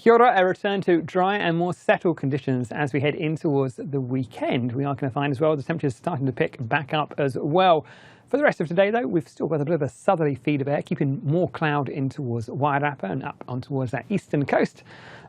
Kia ora, a return to dry and more settled conditions as we head in towards the weekend. We are going to find as well the temperatures starting to pick back up as well. For the rest of today though, we've still got a bit of a southerly feed of air, keeping more cloud in towards Wairarapa and up on towards that eastern coast.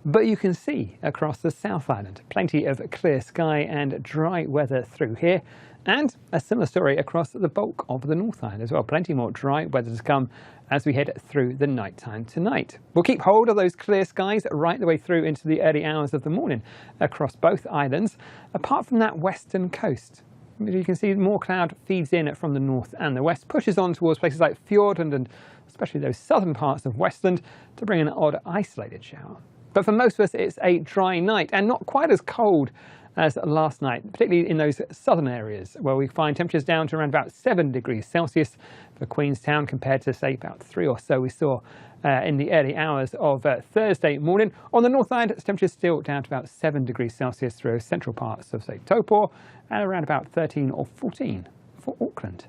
But you can see across the South Island, plenty of clear sky and dry weather through here. And a similar story across the bulk of the North Island as well. Plenty more dry weather to come as we head through the night time tonight. We'll keep hold of those clear skies right the way through into the early hours of the morning across both islands, apart from that western coast. You can see more cloud feeds in from the north and the west, pushes on towards places like Fiordland and especially those southern parts of Westland to bring an odd isolated shower. But for most of us, it's a dry night and not quite as cold as last night, particularly in those southern areas where we find temperatures down to around about 7 degrees Celsius for Queenstown compared to say about 3 or so we saw in the early hours of Thursday morning. On the North Island, temperatures still down to about 7 degrees Celsius through central parts of say Taupo and around about 13 or 14 for Auckland.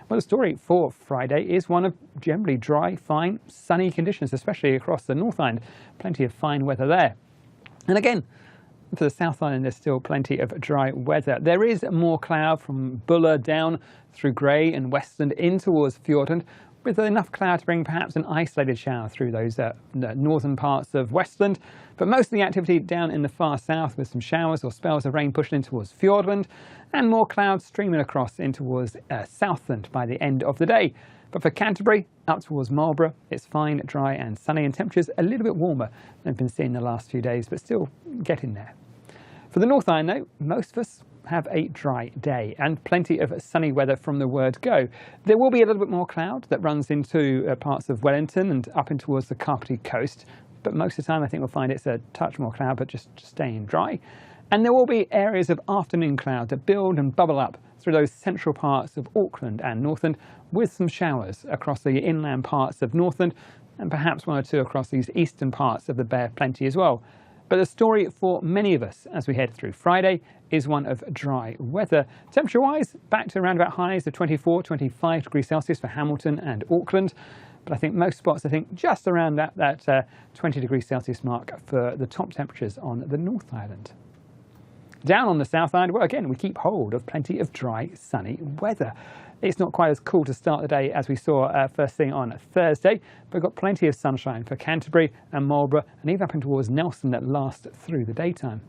Well, the story for Friday is one of generally dry, fine, sunny conditions, especially across the North Island. Plenty of fine weather there. And again, for the South Island, there's still plenty of dry weather. There is more cloud from Buller down through Grey and Westland in towards Fiordland, with enough cloud to bring perhaps an isolated shower through those northern parts of Westland. But most of the activity down in the far south with some showers or spells of rain pushing in towards Fiordland and more clouds streaming across in towards Southland by the end of the day. But for Canterbury, up towards Marlborough, it's fine, dry and sunny and temperatures a little bit warmer than we've been seeing the last few days, but still getting there. For the North Island though, most of us have a dry day and plenty of sunny weather from the word go. There will be a little bit more cloud that runs into parts of Wellington and up in towards the Kapiti coast, but most of the time I think we'll find it's a touch more cloud, but just staying dry. And there will be areas of afternoon cloud that build and bubble up through those central parts of Auckland and Northland, with some showers across the inland parts of Northland and perhaps one or two across these eastern parts of the Bay of Plenty as well. But the story for many of us as we head through Friday is one of dry weather. Temperature-wise, back to around about highs of 24, 25 degrees Celsius for Hamilton and Auckland. But I think most spots, just around that 20 degrees Celsius mark for the top temperatures on the North Island. Down on the South Island, well, again, we keep hold of plenty of dry, sunny weather. It's not quite as cool to start the day as we saw first thing on Thursday, but we've got plenty of sunshine for Canterbury and Marlborough and even up in towards Nelson that last through the daytime.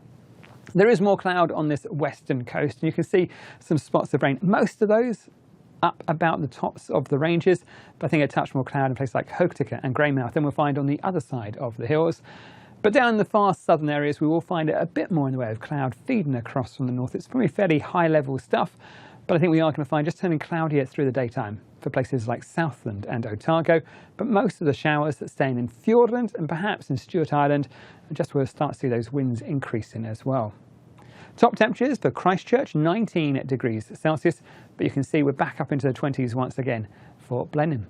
There is more cloud on this western coast and you can see some spots of rain. Most of those up about the tops of the ranges, but I think a touch more cloud in places like Hokitika and Greymouth than we'll find on the other side of the hills. But down in the far southern areas, we will find a bit more in the way of cloud feeding across from the north. It's probably fairly high level stuff, but I think we are going to find just turning cloudier through the daytime for places like Southland and Otago, but most of the showers that staying in Fiordland and perhaps in Stewart Island, and just we'll start to see those winds increasing as well. Top temperatures for Christchurch, 19 degrees Celsius, but you can see we're back up into the 20s once again for Blenheim.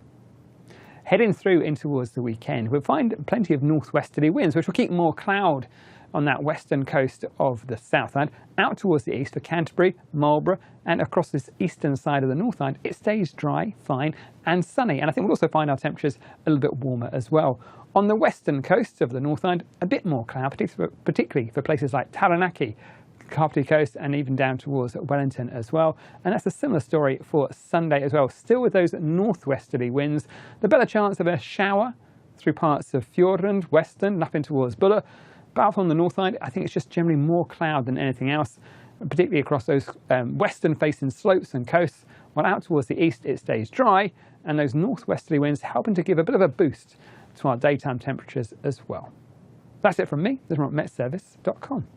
Heading through in towards the weekend, we'll find plenty of northwesterly winds, which will keep more cloud on that western coast of the South Island, out towards the east for Canterbury, Marlborough, and across this eastern side of the North Island. It stays dry, fine, and sunny. And I think we'll also find our temperatures a little bit warmer as well. On the western coast of the North Island, a bit more cloud, particularly for places like Taranaki, Kapiti coast, and even down towards Wellington as well. And that's a similar story for Sunday as well. Still with those northwesterly winds, the better chance of a shower through parts of Fiordland, Western, and up in towards Buller. But out on the north side, I think it's just generally more cloud than anything else, particularly across those western-facing slopes and coasts. While out towards the east, it stays dry, and those northwesterly winds helping to give a bit of a boost to our daytime temperatures as well. That's it from me. This is from metservice.com.